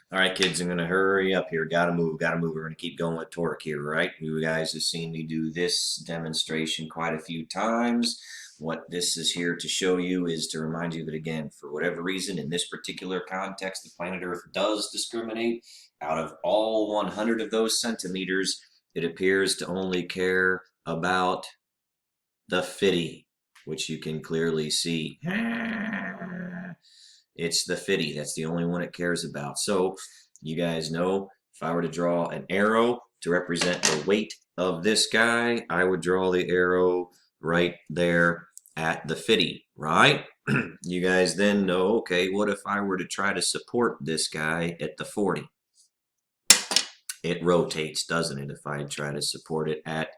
All right, kids, I'm going to hurry up here. Gotta move, gotta move. We're going to keep going with torque here, right? You guys have seen me do this demonstration quite a few times. What this is here to show you is to remind you that, again, for whatever reason, in this particular context, the planet Earth does discriminate. Out of all 100 of those centimeters, it appears to only care about the 50, which you can clearly see. It's the 50. That's the only one it cares about. So you guys know if I were to draw an arrow to represent the weight of this guy, I would draw the arrow right there at the 50, right? You guys then know, okay, what if I were to try to support this guy at the 40? It rotates, doesn't it? If I try to support it at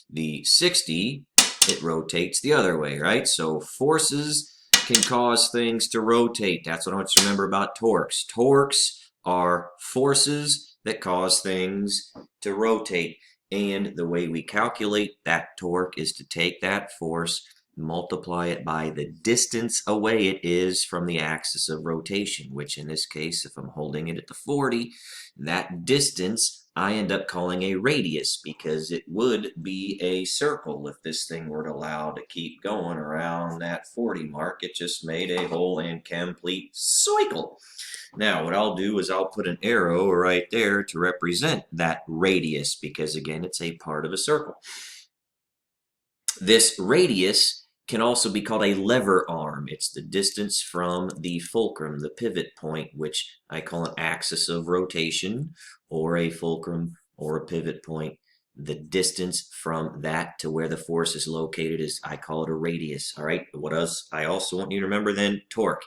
the 60, it rotates the other way, right? So forces can cause things to rotate. That's what I want you to remember about torques. Torques are forces that cause things to rotate. And the way we calculate that torque is to take that force, multiply it by the distance away it is from the axis of rotation, which in this case, if I'm holding it at the 40, that distance I end up calling a radius because it would be a circle if this thing were to allow to keep going around that 40 mark. It just made a whole and complete cycle. Now, what I'll do is I'll put an arrow right there to represent that radius because, again, it's a part of a circle. This radius can also be called a lever arm. It's the distance from the fulcrum, the pivot point, which I call an axis of rotation, or a fulcrum, or a pivot point. The distance from that to where the force is located is, I call it a radius. All right. What else? I also want you to remember then torque,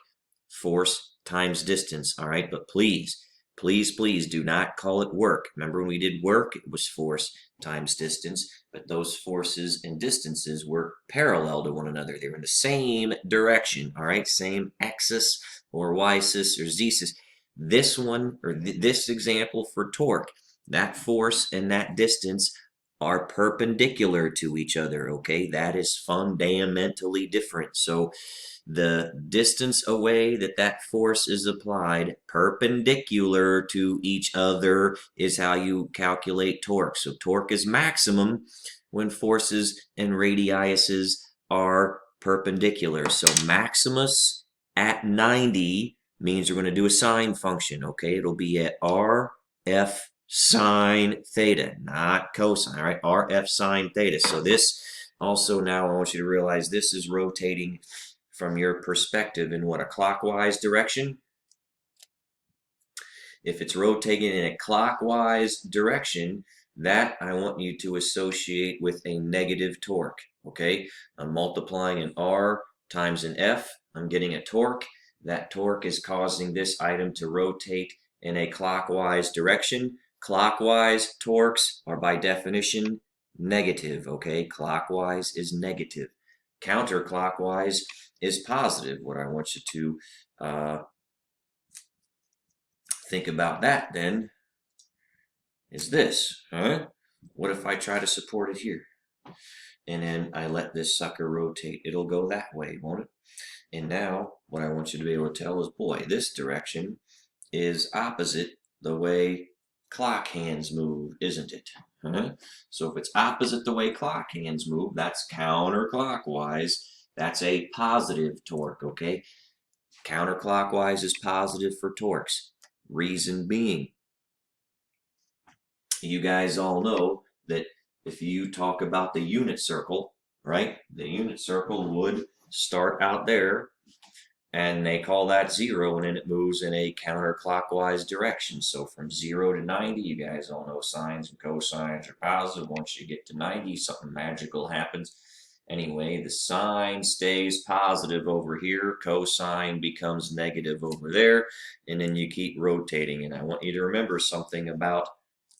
force times distance. All right. But please, please, please do not call it work. Remember when we did work, it was force times distance, but those forces and distances were parallel to one another. They were in the same direction, all right? Same axis or y-sis or z-sis. This one, or this example for torque, that force and that distance are perpendicular to each other, okay? That is fundamentally different. So the distance away that that force is applied perpendicular to each other is how you calculate torque. So torque is maximum when forces and radiuses are perpendicular. So maximus at 90 means we're going to do a sine function, okay? It'll be at RF sine theta, not cosine, all right? RF sine theta. So this also now I want you to realize this is rotating from your perspective in what, a clockwise direction? If it's rotating in a clockwise direction, that I want you to associate with a negative torque, okay? I'm multiplying an R times an F. I'm getting a torque. That torque is causing this item to rotate in a clockwise direction. Clockwise torques are by definition negative, okay? Clockwise is negative. Counterclockwise is positive. What I want you to think about that then is this, huh? What if I try to support it here? And then I let this sucker rotate. It'll go that way, won't it? And now what I want you to be able to tell is, boy, this direction is opposite the way clock hands move, isn't it? Huh? So if it's opposite the way clock hands move, that's counterclockwise. That's a positive torque, okay? Counterclockwise is positive for torques. Reason being, you guys all know that if you talk about the unit circle, right? The unit circle would start out there and they call that 0, and then it moves in a counterclockwise direction. So from 0 to 90, you guys all know sines and cosines are positive. Once you get to 90, something magical happens. Anyway, the sine stays positive over here, cosine becomes negative over there, and then you keep rotating. And I want you to remember something about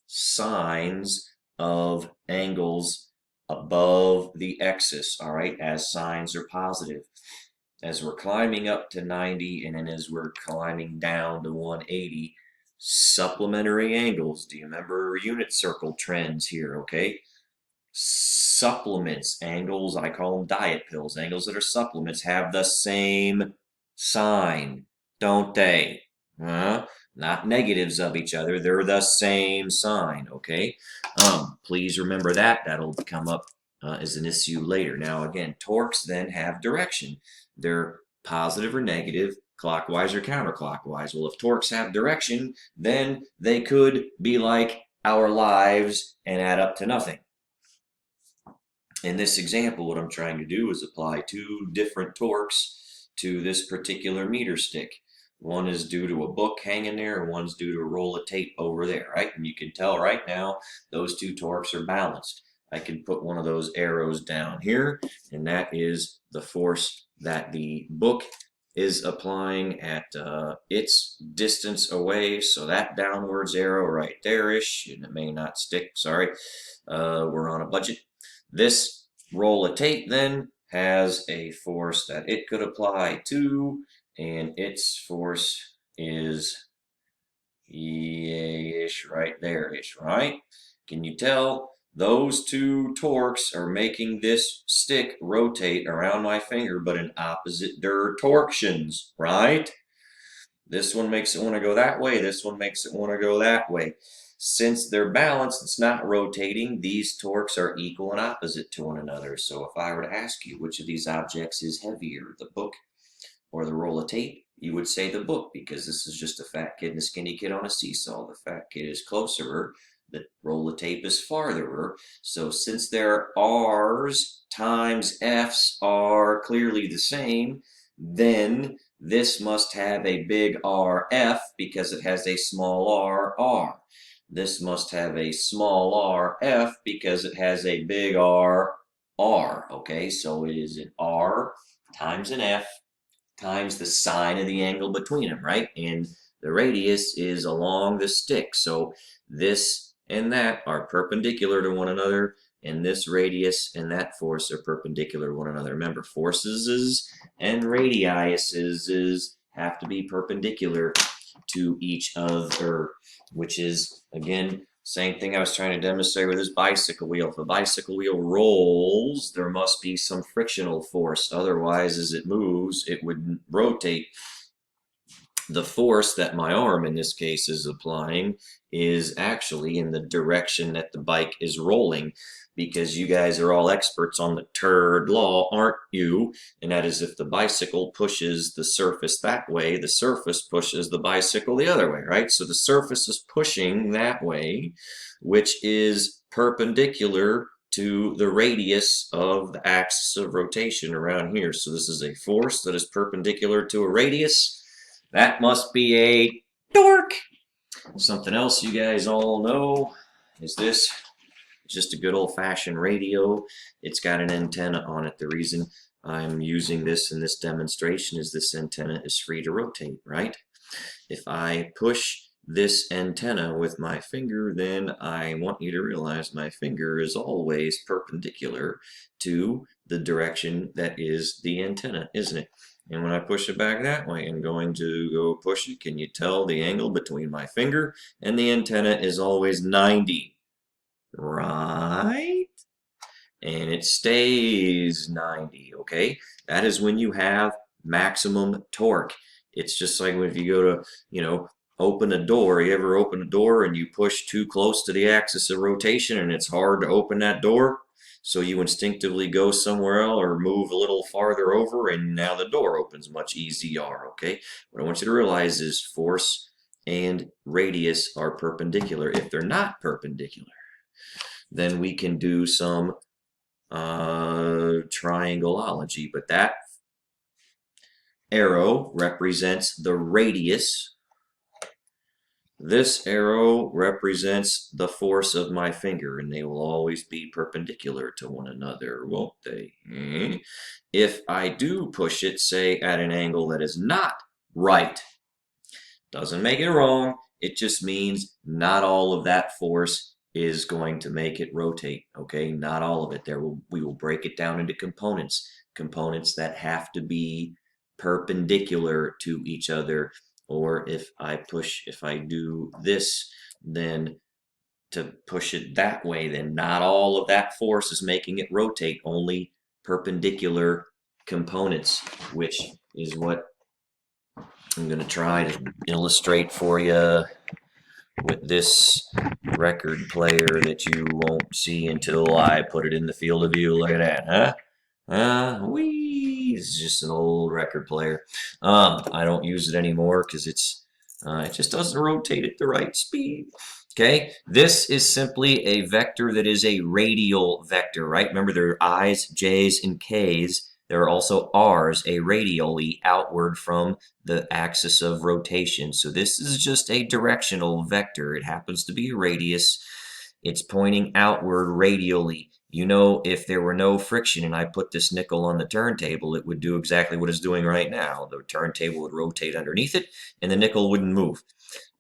sines of angles above the axis, all right, as sines are positive. As we're climbing up to 90 and then as we're climbing down to 180, supplementary angles. Do you remember unit circle trends here, okay? Supplements, angles, I call them diet pills. Angles that are supplements have the same sign, don't they? Huh? not negatives of each other. They're the same sign, okay? Please remember that. That'll come up as an issue later. Now, again, torques then have direction. They're positive or negative, clockwise or counterclockwise. Well, if torques have direction, then they could be like our lives and add up to nothing. In this example, what I'm trying to do is apply two different torques to this particular meter stick. One is due to a book hanging there, and one's due to a roll of tape over there, right? And you can tell right now those two torques are balanced. I can put one of those arrows down here, and that is the force that the book is applying at its distance away. So that downwards arrow right there-ish, and it may not stick, sorry. We're on a budget. This roll of tape then has a force that it could apply to, and its force is ish right there-ish, right? Can you tell those two torques are making this stick rotate around my finger, but in opposite directions, right? This one makes it want to go that way. This one makes it want to go that way. Since they're balanced, it's not rotating, these torques are equal and opposite to one another. So if I were to ask you which of these objects is heavier, the book or the roll of tape, you would say the book, because this is just a fat kid and a skinny kid on a seesaw. The fat kid is closer, the roll of tape is farther. So since their R's times F's are clearly the same, then this must have a big RF because it has a small r. This must have a small rf because it has a big R. Okay, so it is an R times an F times the sine of the angle between them, right? And the radius is along the stick. So this and that are perpendicular to one another, and this radius and that force are perpendicular to one another. Remember, forces and radiuses have to be perpendicular to each other, which is, again, same thing I was trying to demonstrate with this bicycle wheel. If a bicycle wheel rolls, there must be some frictional force. Otherwise, as it moves, it would rotate. The force that my arm, in this case, is applying is actually in the direction that the bike is rolling, because you guys are all experts on the third law, aren't you? And that is, if the bicycle pushes the surface that way, the surface pushes the bicycle the other way, right? So the surface is pushing that way, which is perpendicular to the radius of the axis of rotation around here. So this is a force that is perpendicular to a radius. That must be a torque. Something else you guys all know is this. It's just a good old-fashioned radio. It's got an antenna on it. The reason I'm using this in this demonstration is this antenna is free to rotate, right? If I push this antenna with my finger, then I want you to realize my finger is always perpendicular to the direction that is the antenna, isn't it? And when I push it back that way and going to go push it, can you tell the angle between my finger and the antenna is always 90, right? And it stays 90, okay? That is when you have maximum torque. It's just like if you go to, open a door. You ever open a door and you push too close to the axis of rotation and it's hard to open that door? So you instinctively go somewhere else or move a little farther over, and now the door opens much easier, okay? What I want you to realize is force and radius are perpendicular. If they're not perpendicular, then we can do some triangleology, but that arrow represents the radius. This arrow represents the force of my finger, and they will always be perpendicular to one another, won't they? If I do push it, say, at an angle that is not right, doesn't make it wrong, it just means not all of that force is going to make it rotate, okay? Not all of it. We will break it down into components that have to be perpendicular to each other. Or if I do this, then to push it that way, then not all of that force is making it rotate, only perpendicular components, which is what I'm going to try to illustrate for you with this record player that you won't see until I put it in the field of view. Look at that, huh? Whee! It's just an old record player. I don't use it anymore because it just doesn't rotate at the right speed. Okay, this is simply a vector that is a radial vector, right? Remember, there are I's, J's, and K's. There are also R's, a radially outward from the axis of rotation. So this is just a directional vector. It happens to be a radius. It's pointing outward radially. You know, if there were no friction and I put this nickel on the turntable, it would do exactly what it's doing right now. The turntable would rotate underneath it and the nickel wouldn't move.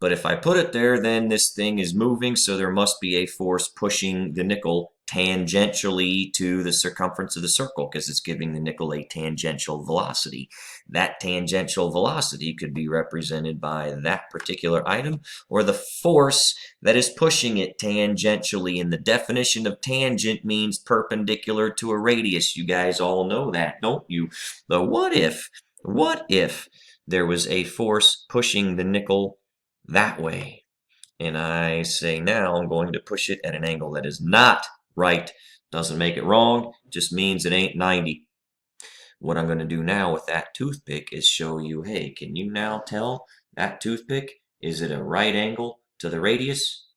But if I put it there, then this thing is moving, so there must be a force pushing the nickel tangentially to the circumference of the circle because it's giving the nickel a tangential velocity. That tangential velocity could be represented by that particular item or the force that is pushing it tangentially. And the definition of tangent means perpendicular to a radius. You guys all know that, don't you? But what if there was a force pushing the nickel that way? And I say now I'm going to push it at an angle that is not right. Doesn't make it wrong, just means it ain't 90. What I'm going to do now with that toothpick is show you, hey, can you now tell that toothpick, is it a right angle to the radius?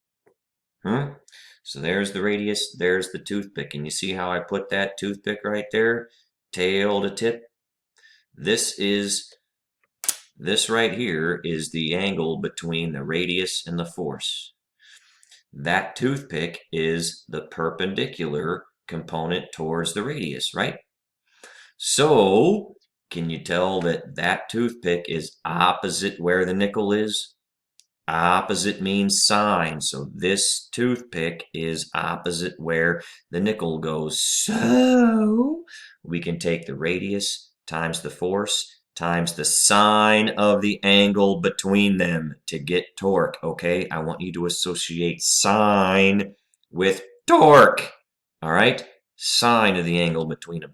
So there's the radius, there's the toothpick. And you see how I put that toothpick right there, tail to tip? This right here is the angle between the radius and the force. That toothpick is the perpendicular component towards the radius, right? So, can you tell that that toothpick is opposite where the nickel is? Opposite means sine, so this toothpick is opposite where the nickel goes. So, we can take the radius times the force times the sine of the angle between them to get torque, okay? I want you to associate sine with torque, all right? Sine of the angle between them.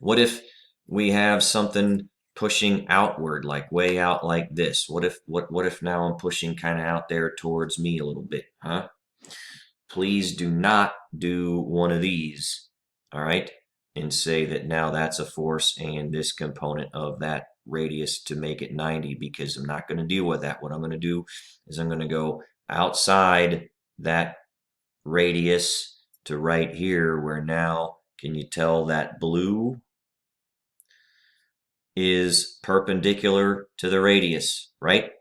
What if we have something pushing outward, like way out like this? What if now I'm pushing kind of out there towards me a little bit, huh? Please do not do one of these, all right? And say that now that's a force and this component of that radius to make it 90, because I'm not going to deal with that. What I'm going to do is I'm going to go outside that radius to right here, where now, can you tell that blue is perpendicular to the radius, right?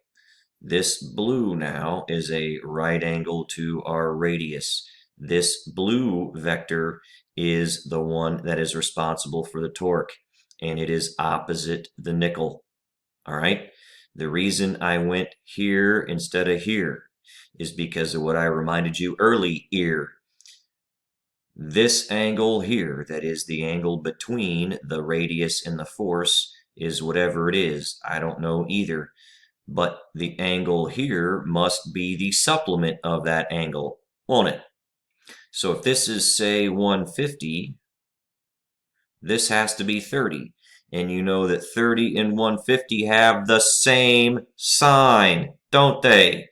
This blue now is a right angle to our radius. This blue vector is the one that is responsible for the torque, and it is opposite the nickel, all right? The reason I went here instead of here is because of what I reminded you earlier. This angle here, that is the angle between the radius and the force, is whatever it is. I don't know either. But the angle here must be the supplement of that angle, won't it? So if this is, say, 150, this has to be 30. And you know that 30 and 150 have the same sign, don't they?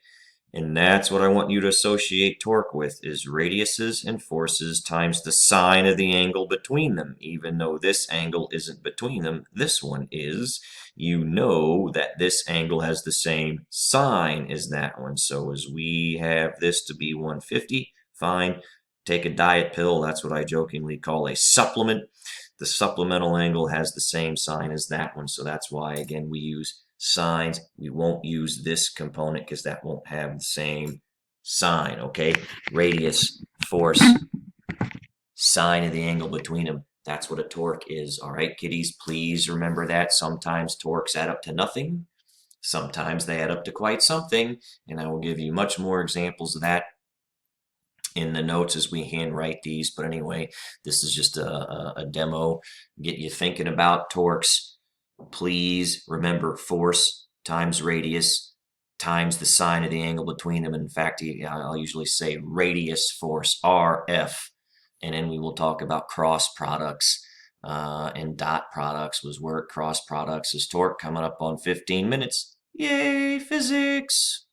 And that's what I want you to associate torque with, is radiuses and forces times the sine of the angle between them. Even though this angle isn't between them, this one is. You know that this angle has the same sine as that one. So as we have this to be 150, fine, take a diet pill. That's what I jokingly call a supplement. The supplemental angle has the same sign as that one. So that's why, again, we use sines. We won't use this component because that won't have the same sign, okay? Radius, force, sine of the angle between them. That's what a torque is, all right, kiddies? Please remember that. Sometimes torques add up to nothing. Sometimes they add up to quite something, and I will give you much more examples of that in the notes as we handwrite these. But anyway, this is just a demo, get you thinking about torques. Please remember force times radius times the sine of the angle between them. In fact, I'll usually say radius force, RF, and then we will talk about cross products and dot products was work, cross products is torque. Coming up on 15 minutes. Yay, physics!